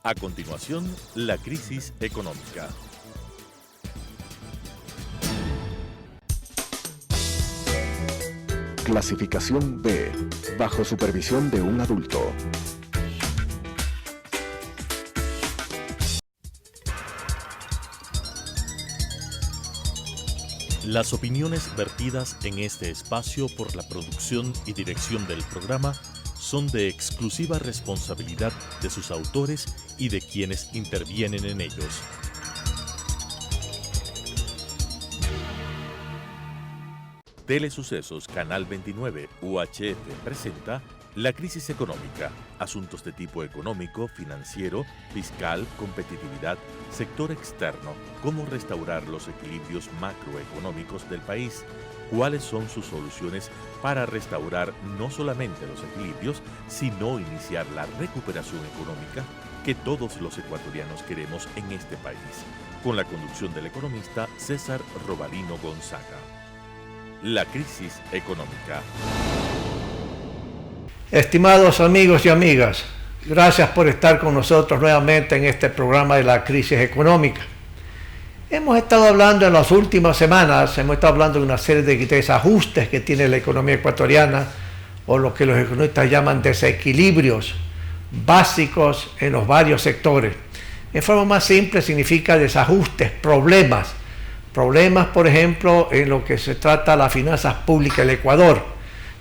A continuación, la crisis económica. Clasificación B, bajo supervisión de un adulto. Las opiniones vertidas en este espacio por la producción y dirección del programa son de exclusiva responsabilidad de sus autores y de quienes intervienen en ellos. Telesucesos Canal 29 UHF presenta La crisis económica, asuntos de tipo económico, financiero, fiscal, competitividad, sector externo, cómo restaurar los equilibrios macroeconómicos del país, cuáles son sus soluciones para restaurar no solamente los equilibrios, sino iniciar la recuperación económica que todos los ecuatorianos queremos en este país, con la conducción del economista César Robalino Gonzaga. La crisis económica. Estimados amigos y amigas, gracias por estar con nosotros nuevamente en este programa de la crisis económica. Hemos estado hablando en las últimas semanas, de una serie de desajustes que tiene la economía ecuatoriana, o lo que los economistas llaman desequilibrios básicos en los varios sectores. En forma más simple significa desajustes, problemas, por ejemplo, en lo que se trata de las finanzas públicas del Ecuador.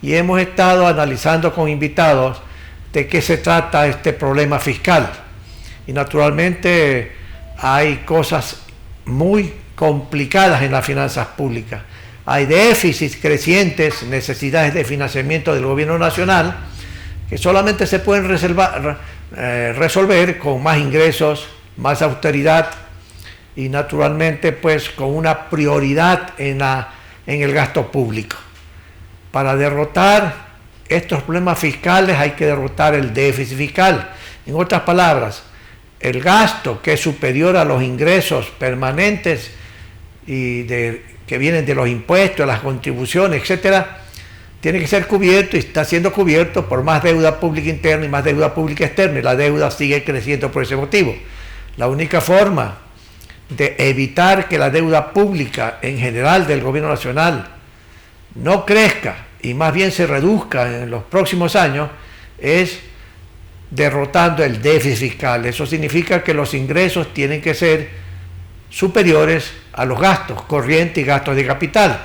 Y hemos estado analizando con invitados de qué se trata este problema fiscal. Y naturalmente hay cosas muy complicadas en las finanzas públicas. Hay déficits crecientes, necesidades de financiamiento del gobierno nacional, que solamente se pueden resolver con más ingresos, más austeridad y naturalmente pues con una prioridad en el gasto público. Para derrotar estos problemas fiscales hay que derrotar el déficit fiscal. En otras palabras, el gasto que es superior a los ingresos permanentes y que vienen de los impuestos, las contribuciones, etcétera, tiene que ser cubierto y está siendo cubierto por más deuda pública interna y más deuda pública externa, y la deuda sigue creciendo por ese motivo. La única forma de evitar que la deuda pública en general del gobierno nacional no crezca y más bien se reduzca en los próximos años es derrotando el déficit fiscal. Eso significa que los ingresos tienen que ser superiores a los gastos corrientes y gastos de capital.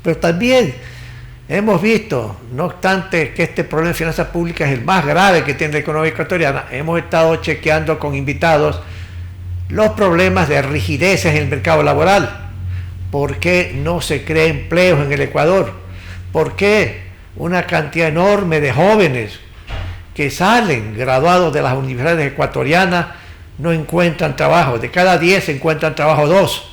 Pero también hemos visto, no obstante que este problema de finanzas públicas es el más grave que tiene la economía ecuatoriana, hemos estado chequeando con invitados los problemas de rigideces en el mercado laboral. ¿Por qué no se crea empleos en el Ecuador? ¿Por qué una cantidad enorme de jóvenes que salen graduados de las universidades ecuatorianas no encuentran trabajo? De cada 10 encuentran trabajo 2.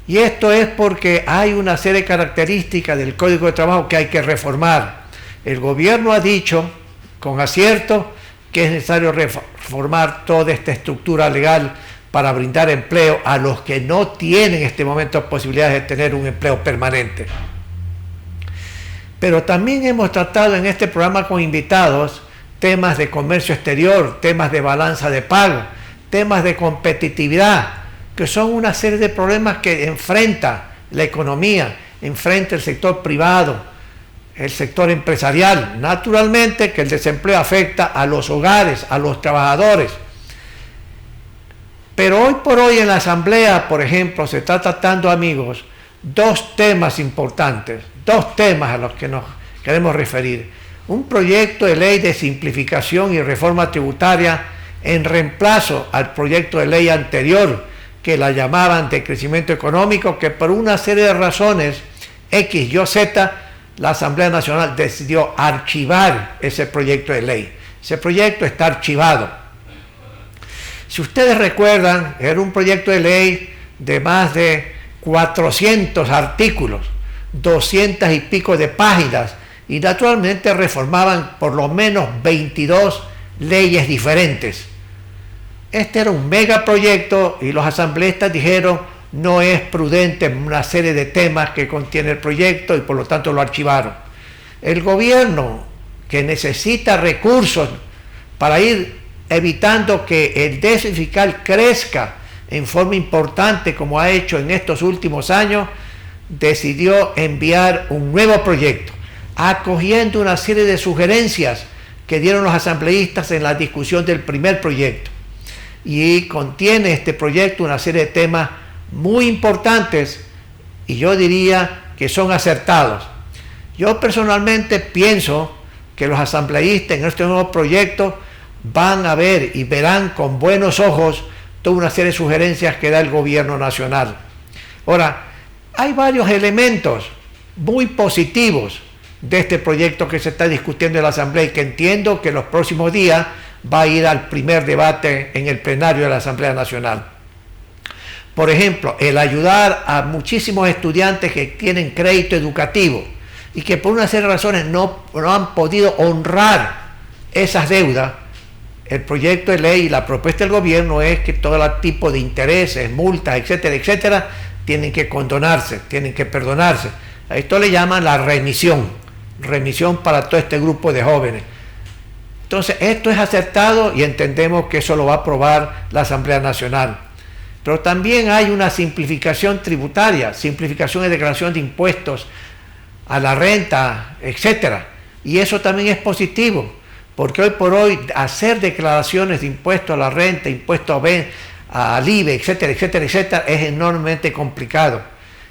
Y esto es porque hay una serie de características del Código de Trabajo que hay que reformar. El gobierno ha dicho, con acierto, que es necesario reformar toda esta estructura legal para brindar empleo a los que no tienen en este momento posibilidades de tener un empleo permanente. Pero también hemos tratado en este programa con invitados temas de comercio exterior, temas de balanza de pago, temas de competitividad, que son una serie de problemas que enfrenta la economía, enfrenta el sector privado, el sector empresarial. Naturalmente que el desempleo afecta a los hogares, a los trabajadores. Pero hoy por hoy en la Asamblea, por ejemplo, se está tratando, amigos, dos temas importantes, dos temas a los que nos queremos referir. Un proyecto de ley de simplificación y reforma tributaria en reemplazo al proyecto de ley anterior, que la llamaban de crecimiento económico, que por una serie de razones X, Y, Z, la Asamblea Nacional decidió archivar ese proyecto de ley. Ese proyecto está archivado. Si ustedes recuerdan, era un proyecto de ley de más de 400 artículos, 200 y pico de páginas, y naturalmente reformaban por lo menos 22 leyes diferentes. Este era un megaproyecto y los asambleístas dijeron no es prudente en una serie de temas que contiene el proyecto y por lo tanto lo archivaron. El gobierno, que necesita recursos para ir evitando que el déficit fiscal crezca en forma importante como ha hecho en estos últimos años, decidió enviar un nuevo proyecto, acogiendo una serie de sugerencias que dieron los asambleístas en la discusión del primer proyecto. Y contiene este proyecto una serie de temas muy importantes y yo diría que son acertados. Yo personalmente pienso que los asambleístas en este nuevo proyecto van a ver y verán con buenos ojos toda una serie de sugerencias que da el gobierno nacional. Ahora, hay varios elementos muy positivos de este proyecto que se está discutiendo en la Asamblea y que entiendo que los próximos días va a ir al primer debate en el plenario de la Asamblea Nacional. Por ejemplo, el ayudar a muchísimos estudiantes que tienen crédito educativo y que por una serie de razones no han podido honrar esas deudas. El proyecto de ley y la propuesta del gobierno es que todo tipo de intereses, multas, etcétera, etcétera, tienen que condonarse, tienen que perdonarse. A esto le llaman la remisión para todo este grupo de jóvenes. Entonces, esto es acertado y entendemos que eso lo va a aprobar la Asamblea Nacional. Pero también hay una simplificación tributaria, simplificación de declaración de impuestos a la renta, etcétera. Y eso también es positivo, porque hoy por hoy hacer declaraciones de impuestos a la renta, impuestos al IVA, etcétera, etcétera, etcétera, es enormemente complicado.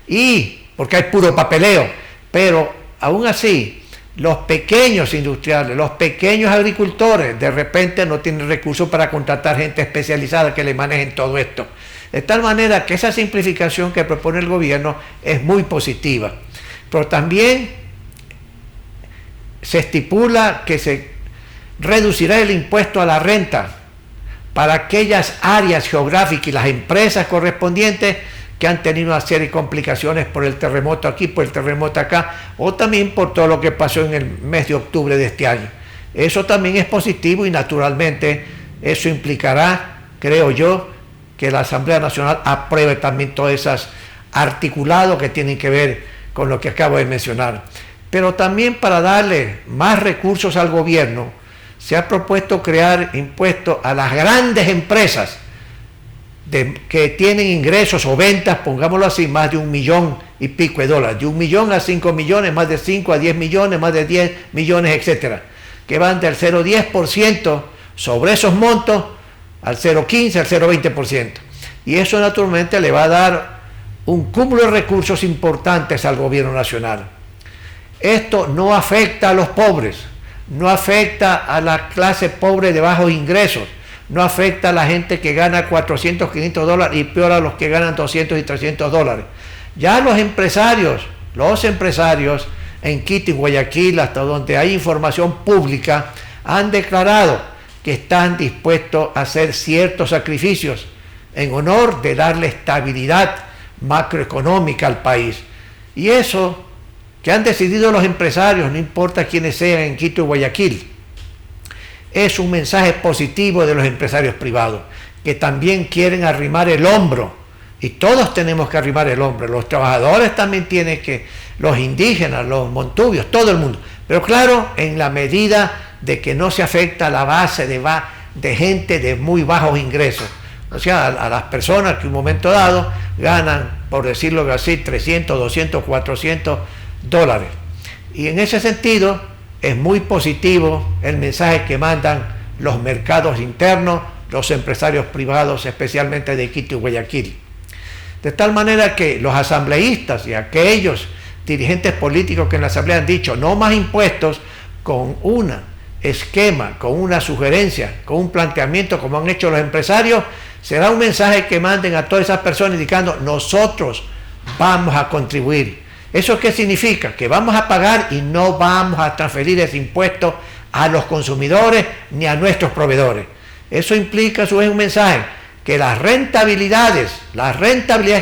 Y porque hay puro papeleo, pero aún así, los pequeños industriales, los pequeños agricultores, de repente no tienen recursos para contratar gente especializada que le manejen todo esto. De tal manera que esa simplificación que propone el gobierno es muy positiva. Pero también se estipula que se reducirá el impuesto a la renta para aquellas áreas geográficas y las empresas correspondientes que han tenido una serie de complicaciones por el terremoto aquí, por el terremoto acá, o también por todo lo que pasó en el mes de octubre de este año. Eso también es positivo y naturalmente eso implicará, creo yo, que la Asamblea Nacional apruebe también todos esos articulados que tienen que ver con lo que acabo de mencionar. Pero también para darle más recursos al gobierno, se ha propuesto crear impuestos a las grandes empresas que tienen ingresos o ventas, pongámoslo así, más de $1 millón y pico de dólares, de $1 millón a 5 millones, más de 5 a 10 millones, más de 10 millones, etcétera, que van del 0,10% sobre esos montos al 0,15, al 0,20%. Y eso naturalmente le va a dar un cúmulo de recursos importantes al gobierno nacional. Esto no afecta a los pobres, no afecta a la clase pobre de bajos ingresos, no afecta a la gente que gana 400, 500 dólares y peor a los que ganan 200 y 300 dólares. Ya los empresarios en Quito y Guayaquil, hasta donde hay información pública, han declarado que están dispuestos a hacer ciertos sacrificios en honor de darle estabilidad macroeconómica al país. Y eso que han decidido los empresarios, no importa quiénes sean en Quito y Guayaquil, es un mensaje positivo de los empresarios privados, que también quieren arrimar el hombro, y todos tenemos que arrimar el hombro, los trabajadores también tienen que, los indígenas, los montubios, todo el mundo, pero claro, en la medida de que no se afecta a la base de gente de muy bajos ingresos, o sea, a las personas que en un momento dado ganan, por decirlo así, 300, 200, 400 dólares. Y en ese sentido es muy positivo el mensaje que mandan los mercados internos, los empresarios privados, especialmente de Quito y Guayaquil. De tal manera que los asambleístas y aquellos dirigentes políticos que en la Asamblea han dicho no más impuestos, con un esquema, con una sugerencia, con un planteamiento como han hecho los empresarios, será un mensaje que manden a todas esas personas indicando nosotros vamos a contribuir. ¿Eso qué significa? Que vamos a pagar y no vamos a transferir ese impuesto a los consumidores ni a nuestros proveedores. Eso implica, a su vez, un mensaje que las rentabilidades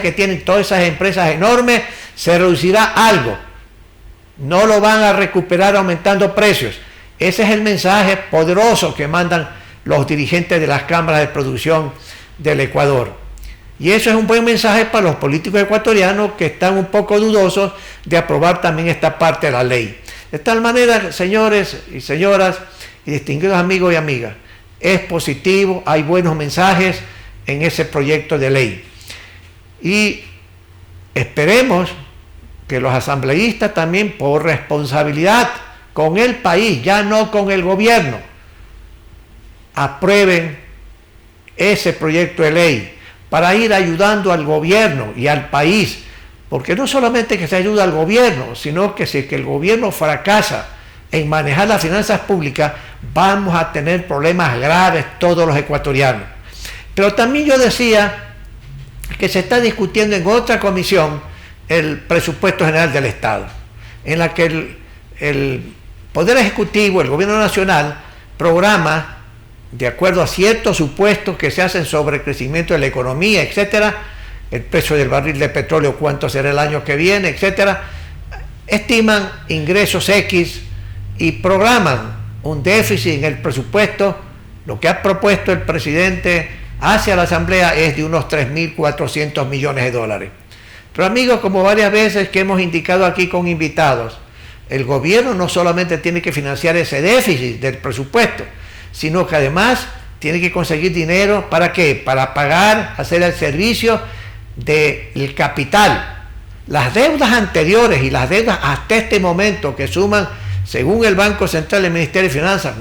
que tienen todas esas empresas enormes se reducirá algo. No lo van a recuperar aumentando precios. Ese es el mensaje poderoso que mandan los dirigentes de las cámaras de producción del Ecuador. Y eso es un buen mensaje para los políticos ecuatorianos que están un poco dudosos de aprobar también esta parte de la ley. De tal manera, señores y señoras y distinguidos amigos y amigas, es positivo, hay buenos mensajes en ese proyecto de ley. Y esperemos que los asambleístas también, por responsabilidad con el país, ya no con el gobierno, aprueben ese proyecto de ley para ir ayudando al gobierno y al país, porque no solamente que se ayuda al gobierno, sino que si es que el gobierno fracasa en manejar las finanzas públicas, vamos a tener problemas graves todos los ecuatorianos. Pero también yo decía que se está discutiendo en otra comisión el presupuesto general del Estado, en la que el Poder Ejecutivo, el Gobierno Nacional, programa, de acuerdo a ciertos supuestos que se hacen sobre el crecimiento de la economía, etcétera, el precio del barril de petróleo, cuánto será el año que viene, etcétera, estiman ingresos X y programan un déficit en el presupuesto. Lo que ha propuesto el presidente hacia la Asamblea es de unos 3.400 millones de dólares. Pero amigos, como varias veces que hemos indicado aquí con invitados, el gobierno no solamente tiene que financiar ese déficit del presupuesto, sino que además tiene que conseguir dinero, ¿para qué? Para pagar, hacer el servicio del capital. Las deudas anteriores y las deudas hasta este momento, que suman, según el Banco Central del Ministerio de Finanzas,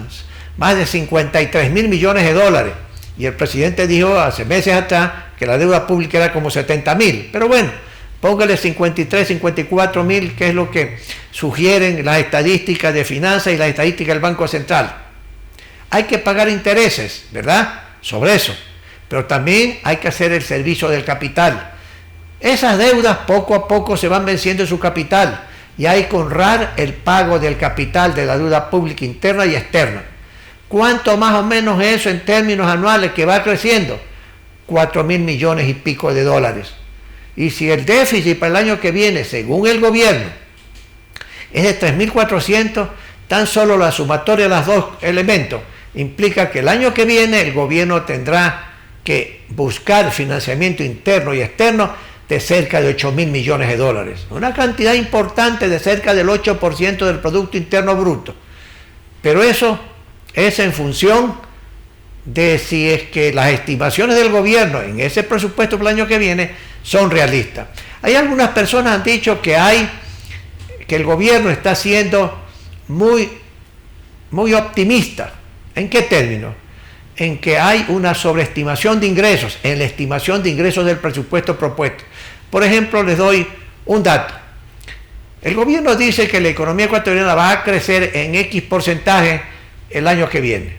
más de 53.000 millones de dólares. Y el presidente dijo hace meses atrás que la deuda pública era como 70.000. Pero bueno, póngale 53, 54.000, que es lo que sugieren las estadísticas de finanzas y las estadísticas del Banco Central. Hay que pagar intereses, ¿verdad?, sobre eso. Pero también hay que hacer el servicio del capital. Esas deudas poco a poco se van venciendo en su capital y hay que honrar el pago del capital de la deuda pública interna y externa. ¿Cuánto más o menos eso en términos anuales que va creciendo? 4.000 millones y pico de dólares. Y si el déficit para el año que viene, según el gobierno, es de 3.400, tan solo la sumatoria de los dos elementos implica que el año que viene el gobierno tendrá que buscar financiamiento interno y externo de cerca de 8.000 millones de dólares. Una cantidad importante de cerca del 8% del Producto Interno Bruto. Pero eso es en función de si es que las estimaciones del gobierno en ese presupuesto para el año que viene son realistas. Hay algunas personas que han dicho que el gobierno está siendo muy optimista. ¿En qué términos? En que hay una sobreestimación de ingresos, en la estimación de ingresos del presupuesto propuesto. Por ejemplo, les doy un dato. El gobierno dice que la economía ecuatoriana va a crecer en X porcentaje el año que viene.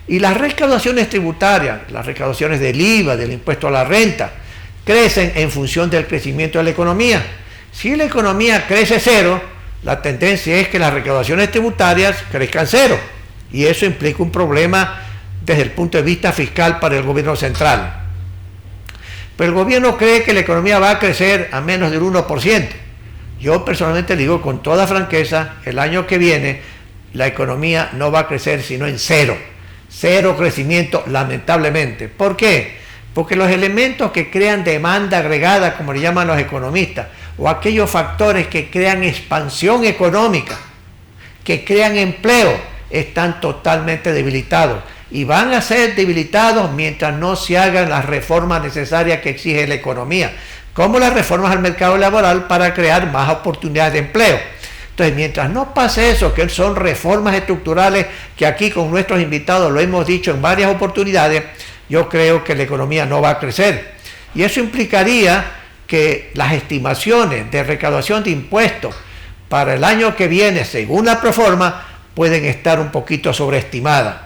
Y las recaudaciones tributarias, las recaudaciones del IVA, del impuesto a la renta, crecen en función del crecimiento de la economía. Si la economía crece cero, la tendencia es que las recaudaciones tributarias crezcan cero. Y eso implica un problema desde el punto de vista fiscal para el gobierno central. Pero el gobierno cree que la economía va a crecer a menos del 1%. Yo personalmente digo con toda franqueza, el año que viene la economía no va a crecer sino en cero. Cero crecimiento, lamentablemente. ¿Por qué? Porque los elementos que crean demanda agregada, como le llaman los economistas, o aquellos factores que crean expansión económica, que crean empleo, están totalmente debilitados y van a ser debilitados mientras no se hagan las reformas necesarias que exige la economía, como las reformas al mercado laboral para crear más oportunidades de empleo. Entonces, mientras no pase eso, que son reformas estructurales, que aquí con nuestros invitados lo hemos dicho en varias oportunidades, yo creo que la economía no va a crecer. Y eso implicaría que las estimaciones de recaudación de impuestos para el año que viene, según la proforma, pueden estar un poquito sobreestimadas.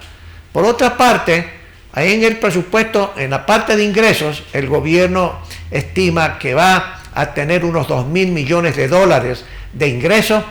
Por otra parte, ahí en el presupuesto, en la parte de ingresos, el gobierno estima que va a tener unos 2.000 millones de dólares de ingresos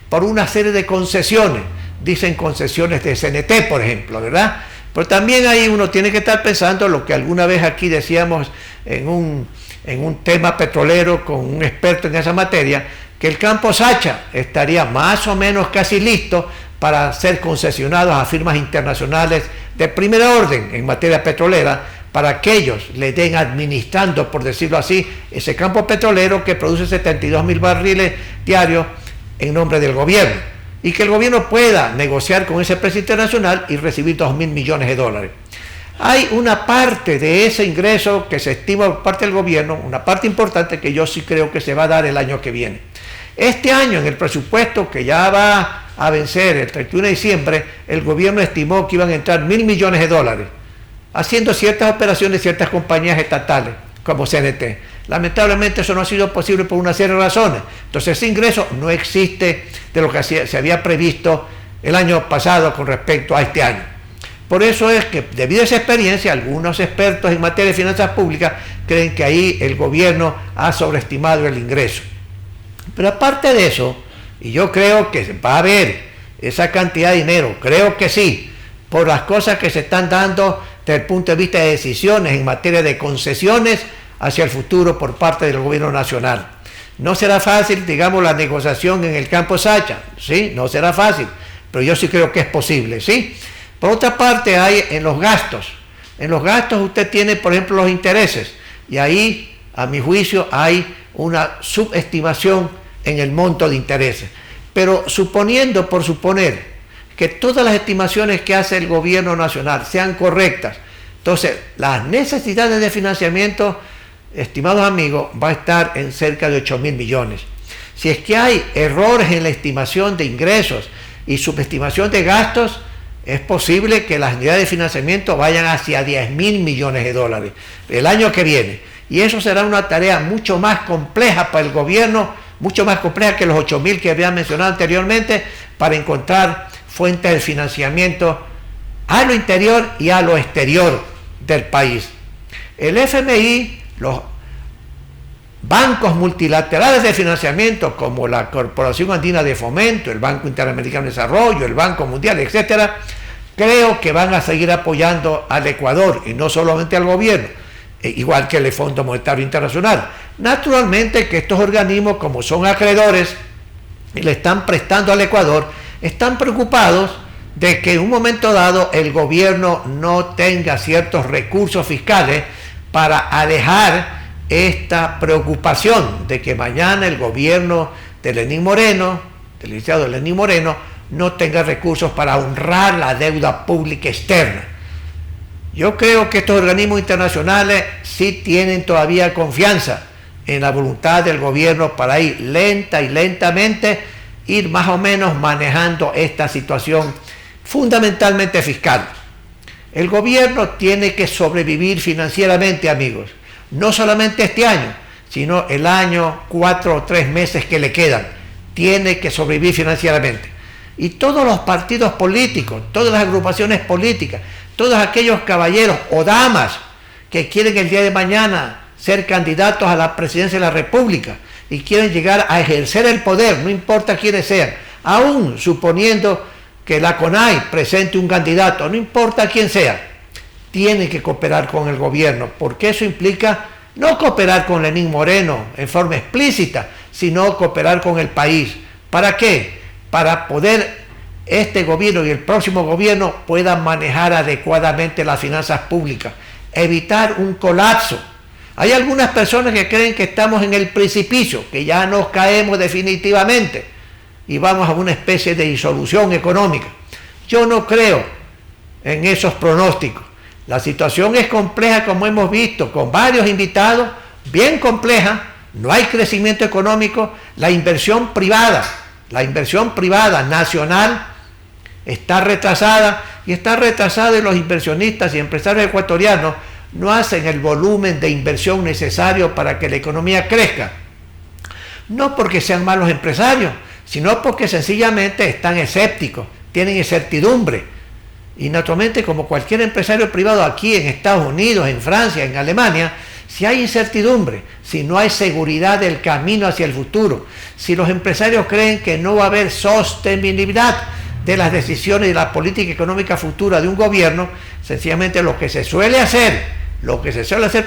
por una serie de concesiones. Dicen concesiones de CNT, por ejemplo, ¿verdad? Pero también ahí uno tiene que estar pensando lo que alguna vez aquí decíamos en un tema petrolero con un experto en esa materia, que el campo Sacha estaría más o menos casi listo para ser concesionados a firmas internacionales de primer orden en materia petrolera, para que ellos le den administrando, por decirlo así, ese campo petrolero que produce 72.000 barriles diarios en nombre del gobierno. y que el gobierno pueda negociar con ese precio internacional y recibir 2.000 millones de dólares. Hay una parte de ese ingreso que se estima por parte del gobierno, una parte importante que yo sí creo que se va a dar el año que viene. Este año, en el presupuesto que ya va a vencer el 31 de diciembre, el gobierno estimó que iban a entrar 1.000 millones de dólares, haciendo ciertas operaciones de ciertas compañías estatales, como CNT. Lamentablemente eso no ha sido posible por una serie de razones. Entonces ese ingreso no existe de lo que se había previsto el año pasado con respecto a este año. Por eso es que, debido a esa experiencia, algunos expertos en materia de finanzas públicas creen que ahí el gobierno ha sobreestimado el ingreso. Pero aparte de eso, y yo creo que va a haber esa cantidad de dinero, creo que sí, por las cosas que se están dando desde el punto de vista de decisiones en materia de concesiones hacia el futuro por parte del gobierno nacional. No será fácil, digamos, la negociación en el campo Sacha, ¿sí? No será fácil, pero yo sí creo que es posible, ¿sí? Por otra parte, hay en los gastos. En los gastos usted tiene, por ejemplo, los intereses, y ahí, a mi juicio, hay una subestimación en el monto de intereses. Pero suponiendo, por suponer, que todas las estimaciones que hace el gobierno nacional sean correctas, entonces las necesidades de financiamiento, estimados amigos, va a estar en cerca de 8.000 millones. Si es que hay errores en la estimación de ingresos y subestimación de gastos, es posible que las unidades de financiamiento vayan hacia 10.000 millones de dólares el año que viene. Y eso será una tarea mucho más compleja para el gobierno, mucho más compleja que los 8.000 que había mencionado anteriormente, para encontrar fuentes de financiamiento a lo interior y a lo exterior del país. El FMI, los bancos multilaterales de financiamiento como la Corporación Andina de Fomento, el Banco Interamericano de Desarrollo, el Banco Mundial, etcétera, creo que van a seguir apoyando al Ecuador y no solamente al gobierno, igual que el Fondo Monetario Internacional. Naturalmente que estos organismos, como son acreedores y le están prestando al Ecuador, están preocupados de que en un momento dado el gobierno no tenga ciertos recursos fiscales para alejar esta preocupación de que mañana el gobierno de Lenín Moreno, del licenciado Lenín Moreno, no tenga recursos para honrar la deuda pública externa. Yo creo que estos organismos internacionales sí tienen todavía confianza en la voluntad del gobierno para ir lenta y lentamente, ir más o menos manejando esta situación fundamentalmente fiscal. El gobierno tiene que sobrevivir financieramente, amigos, no solamente este año, sino el año, 4 o 3 meses que le quedan. Tiene que sobrevivir financieramente. Y todos los partidos políticos, todas las agrupaciones políticas, todos aquellos caballeros o damas que quieren el día de mañana ser candidatos a la presidencia de la República y quieren llegar a ejercer el poder, no importa quiénes sean, aún suponiendo que la CONAI presente un candidato, no importa quién sea, tienen que cooperar con el gobierno, porque eso implica no cooperar con Lenín Moreno en forma explícita, sino cooperar con el país. ¿Para qué? Para poder este gobierno y el próximo gobierno puedan manejar adecuadamente las finanzas públicas, evitar un colapso. Hay algunas personas que creen que estamos en el precipicio, que ya nos caemos definitivamente y vamos a una especie de disolución económica. Yo no creo en esos pronósticos. La situación es compleja, como hemos visto, con varios invitados, bien compleja, no hay crecimiento económico, la inversión privada nacional está retrasada, y los inversionistas y empresarios ecuatorianos no hacen el volumen de inversión necesario para que la economía crezca. No porque sean malos empresarios, sino porque sencillamente están escépticos, tienen incertidumbre. Y naturalmente, como cualquier empresario privado aquí en Estados Unidos, en Francia, en Alemania, si hay incertidumbre, si no hay seguridad del camino hacia el futuro, si los empresarios creen que no va a haber sostenibilidad de las decisiones y de la política económica futura de un gobierno, sencillamente lo que se suele hacer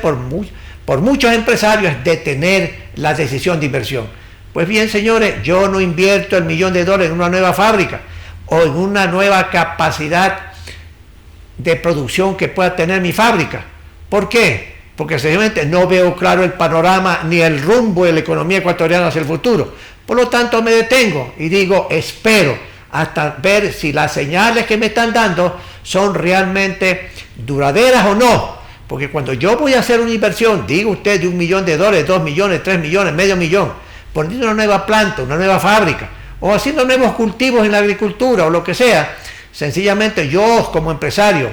por muchos empresarios es detener la decisión de inversión. Pues bien, señores, yo no invierto el $1.000.000 en una nueva fábrica o en una nueva capacidad de producción que pueda tener mi fábrica. ¿Por qué? Porque sencillamente no veo claro el panorama ni el rumbo de la economía ecuatoriana hacia el futuro. Por lo tanto, me detengo y digo, espero hasta ver si las señales que me están dando son realmente duraderas o no. Porque cuando yo voy a hacer una inversión, digo usted, de $1 millón, $2 millones, 3 millones, medio millón, poniendo una nueva planta, una nueva fábrica, o haciendo nuevos cultivos en la agricultura o lo que sea, sencillamente yo como empresario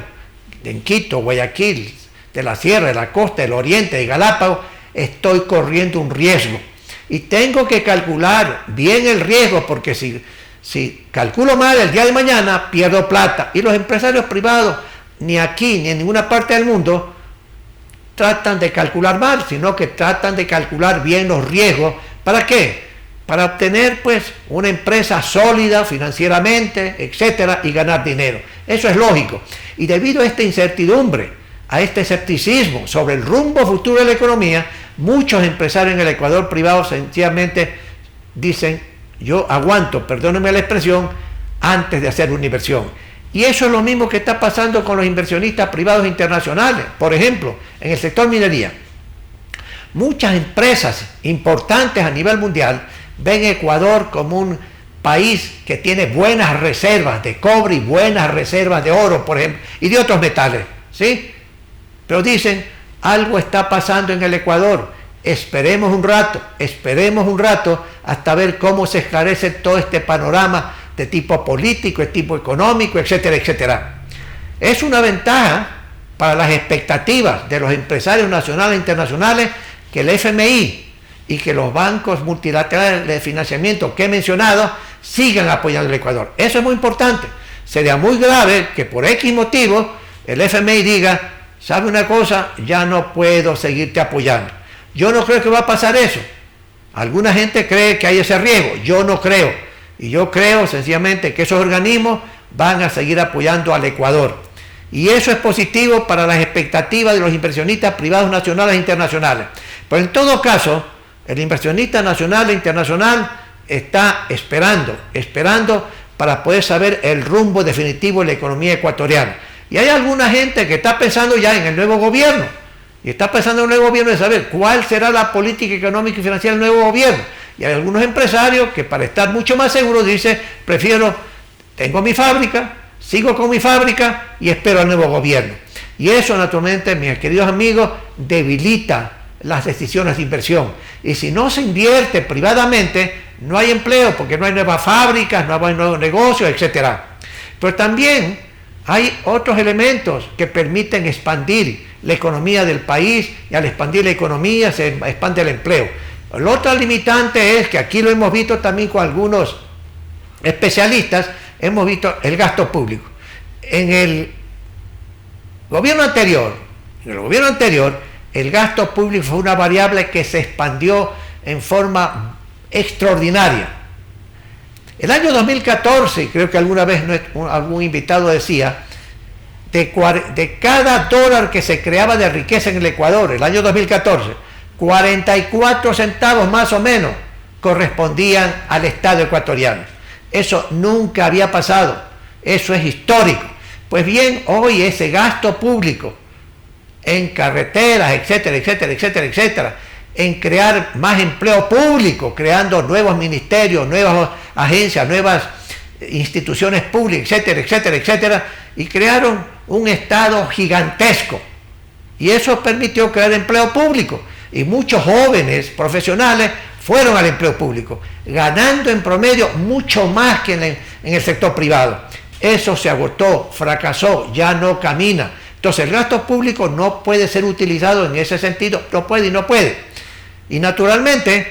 en Quito, Guayaquil, de la Sierra, de la Costa, del Oriente, de Galápagos, estoy corriendo un riesgo. Y tengo que calcular bien el riesgo, porque si calculo mal el día de mañana, pierdo plata. Y los empresarios privados, ni aquí ni en ninguna parte del mundo, tratan de calcular mal, sino que tratan de calcular bien los riesgos. ¿Para qué? Para obtener pues una empresa sólida financieramente, etcétera, y ganar dinero. Eso es lógico. Y debido a esta incertidumbre, a este escepticismo sobre el rumbo futuro de la economía, muchos empresarios en el Ecuador privados sencillamente dicen, yo aguanto, perdónenme la expresión, antes de hacer una inversión. Y eso es lo mismo que está pasando con los inversionistas privados internacionales. Por ejemplo, en el sector minería, muchas empresas importantes a nivel mundial ven Ecuador como un país que tiene buenas reservas de cobre y buenas reservas de oro, por ejemplo, y de otros metales, ¿sí? Pero dicen, algo está pasando en el Ecuador, esperemos un rato hasta ver cómo se esclarece todo este panorama de tipo político, de tipo económico, etcétera, etcétera. Es una ventaja para las expectativas de los empresarios nacionales e internacionales que el FMI y que los bancos multilaterales de financiamiento que he mencionado sigan apoyando al Ecuador. Eso es muy importante. Sería muy grave que por X motivo el FMI diga, ¿sabe una cosa? Ya no puedo seguirte apoyando. Yo no creo que va a pasar eso. Alguna gente cree que hay ese riesgo. Yo no creo. Y yo creo sencillamente que esos organismos van a seguir apoyando al Ecuador. Y eso es positivo para las expectativas de los inversionistas privados nacionales e internacionales. Pero en todo caso, el inversionista nacional e internacional está esperando para poder saber el rumbo definitivo de la economía ecuatoriana. Y hay alguna gente que está pensando ya en el nuevo gobierno. Y está pensando en el nuevo gobierno de saber cuál será la política económica y financiera del nuevo gobierno. Y hay algunos empresarios que para estar mucho más seguros dicen, tengo mi fábrica, sigo con mi fábrica y espero al nuevo gobierno. Y eso naturalmente, mis queridos amigos, debilita las decisiones de inversión. Y si no se invierte privadamente, no hay empleo, porque no hay nuevas fábricas, no hay nuevos negocios, etc. Pero también hay otros elementos que permiten expandir la economía del país, y al expandir la economía se expande el empleo. La otra limitante es que aquí lo hemos visto también con algunos especialistas, hemos visto el gasto público. En el gobierno anterior, el gasto público fue una variable que se expandió en forma extraordinaria. El año 2014, creo que alguna vez algún invitado decía, de cada dólar que se creaba de riqueza en el Ecuador, el año 2014, 44 centavos más o menos correspondían al Estado ecuatoriano. Eso nunca había pasado, eso es histórico. Pues bien, hoy ese gasto público en carreteras, etcétera, etcétera, etcétera, etcétera, en crear más empleo público, creando nuevos ministerios, nuevas agencias, nuevas instituciones públicas, etcétera, etcétera, etcétera, y crearon un Estado gigantesco. Y eso permitió crear empleo público. Y muchos jóvenes profesionales fueron al empleo público, ganando en promedio mucho más que en el sector privado. Eso se agotó, fracasó, ya no camina. Entonces el gasto público no puede ser utilizado en ese sentido, no puede y no puede. Y naturalmente,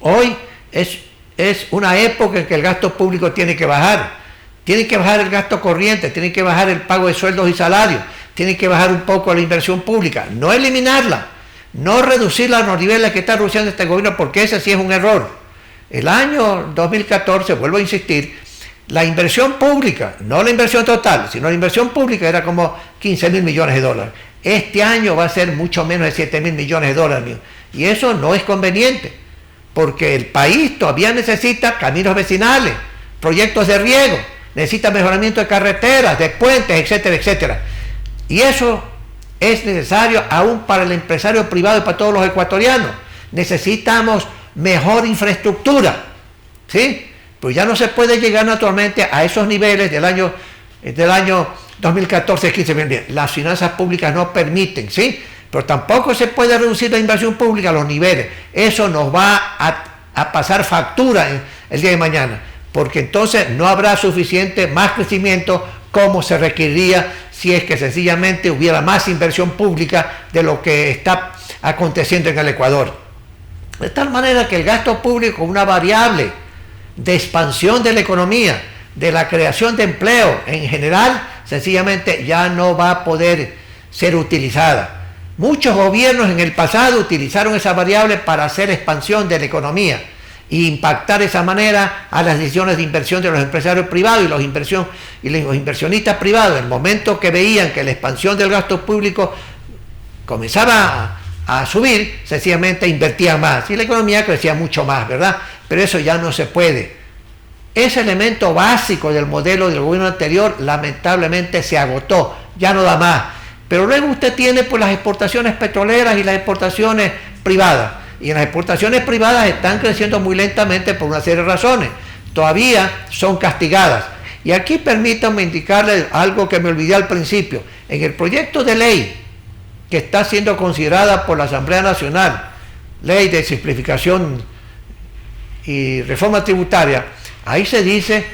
hoy es una época en que el gasto público tiene que bajar. Tiene que bajar el gasto corriente, tiene que bajar el pago de sueldos y salarios, tiene que bajar un poco la inversión pública, no eliminarla, no reducirla a los niveles que está reduciendo este gobierno, porque ese sí es un error. El año 2014, vuelvo a insistir, la inversión pública, no la inversión total, sino la inversión pública era como 15.000 millones de dólares. Este año va a ser mucho menos de 7.000 millones de dólares. Y eso no es conveniente, porque el país todavía necesita caminos vecinales, proyectos de riego, necesita mejoramiento de carreteras, de puentes, etcétera, etcétera. Y eso es necesario aún para el empresario privado y para todos los ecuatorianos. Necesitamos mejor infraestructura, ¿sí? Pues ya no se puede llegar naturalmente a esos niveles del año 2014-15. Las finanzas públicas no permiten, ¿sí? Pero tampoco se puede reducir la inversión pública a los niveles. Eso nos va a pasar factura el día de mañana, porque entonces no habrá suficiente más crecimiento como se requeriría si es que sencillamente hubiera más inversión pública de lo que está aconteciendo en el Ecuador. De tal manera que el gasto público es una variable de expansión de la economía, de la creación de empleo en general, sencillamente ya no va a poder ser utilizada. Muchos gobiernos en el pasado utilizaron esa variable para hacer expansión de la economía e impactar de esa manera a las decisiones de inversión de los empresarios privados y los inversionistas privados. En el momento que veían que la expansión del gasto público comenzaba a subir, sencillamente invertían más y la economía crecía mucho más, ¿verdad? Pero eso ya no se puede. Ese elemento básico del modelo del gobierno anterior lamentablemente se agotó, ya no da más. Pero luego usted tiene pues las exportaciones petroleras y las exportaciones privadas. Y en las exportaciones privadas están creciendo muy lentamente por una serie de razones. Todavía son castigadas. Y aquí permítanme indicarles algo que me olvidé al principio. En el proyecto de ley que está siendo considerada por la Asamblea Nacional, ley de simplificación y reforma tributaria, ahí se dice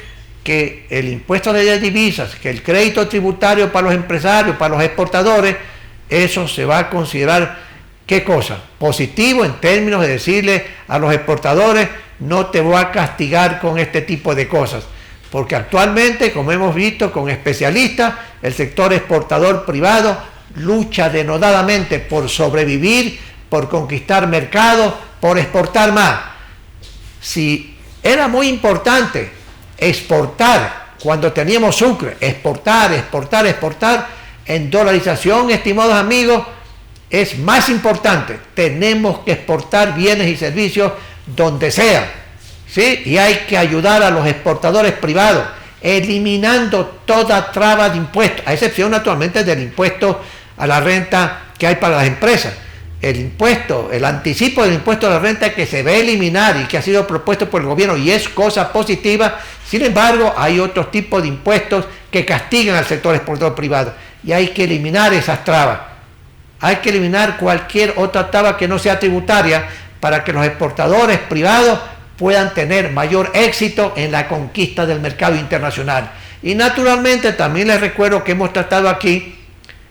que el impuesto de divisas, que el crédito tributario para los empresarios, para los exportadores, eso se va a considerar, ¿qué cosa? Positivo en términos de decirle a los exportadores, no te voy a castigar con este tipo de cosas. Porque actualmente, como hemos visto con especialistas, el sector exportador privado lucha denodadamente por sobrevivir, por conquistar mercados, por exportar más. Si era muy importante exportar, cuando teníamos Sucre, exportar, en dolarización, estimados amigos, es más importante. Tenemos que exportar bienes y servicios donde sea, ¿sí? Y hay que ayudar a los exportadores privados, eliminando toda traba de impuestos, a excepción naturalmente del impuesto a la renta que hay para las empresas. El anticipo del impuesto a la renta que se va a eliminar y que ha sido propuesto por el gobierno y es cosa positiva. Sin embargo, hay otros tipos de impuestos que castigan al sector exportador privado y hay que eliminar esas trabas. Hay que eliminar cualquier otra traba que no sea tributaria para que los exportadores privados puedan tener mayor éxito en la conquista del mercado internacional. Y naturalmente también les recuerdo que hemos tratado aquí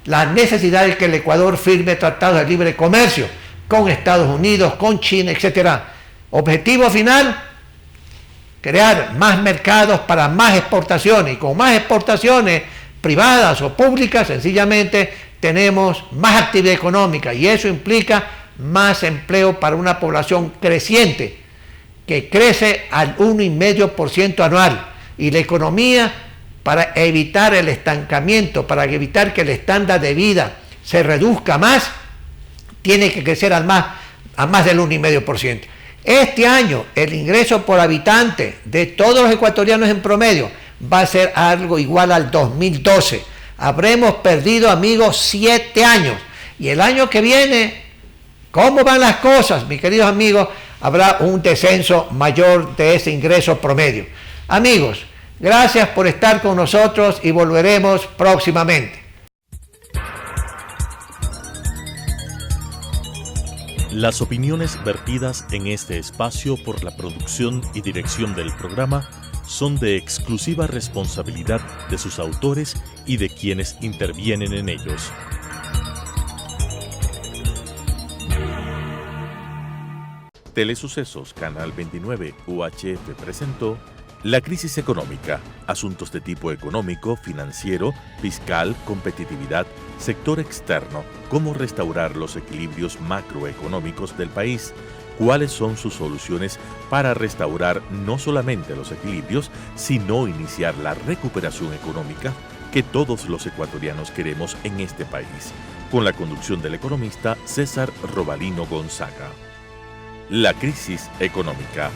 la necesidad de que el Ecuador firme tratados de libre comercio con Estados Unidos, con China, etc. Objetivo final, crear más mercados para más exportaciones, y con más exportaciones privadas o públicas, sencillamente tenemos más actividad económica y eso implica más empleo para una población creciente que crece al 1,5% anual y la economía, para evitar el estancamiento, para evitar que el estándar de vida se reduzca más, tiene que crecer a más del 1,5%. Este año el ingreso por habitante de todos los ecuatorianos en promedio va a ser algo igual al 2012. Habremos perdido, amigos, 7 años. Y el año que viene, ¿cómo van las cosas, mis queridos amigos? Habrá un descenso mayor de ese ingreso promedio. Amigos, gracias por estar con nosotros y volveremos próximamente. Las opiniones vertidas en este espacio por la producción y dirección del programa son de exclusiva responsabilidad de sus autores y de quienes intervienen en ellos. Telesucesos Canal 29 UHF presentó La crisis económica, asuntos de tipo económico, financiero, fiscal, competitividad, sector externo, cómo restaurar los equilibrios macroeconómicos del país, cuáles son sus soluciones para restaurar no solamente los equilibrios, sino iniciar la recuperación económica que todos los ecuatorianos queremos en este país, con la conducción del economista César Robalino Gonzaga. La crisis económica.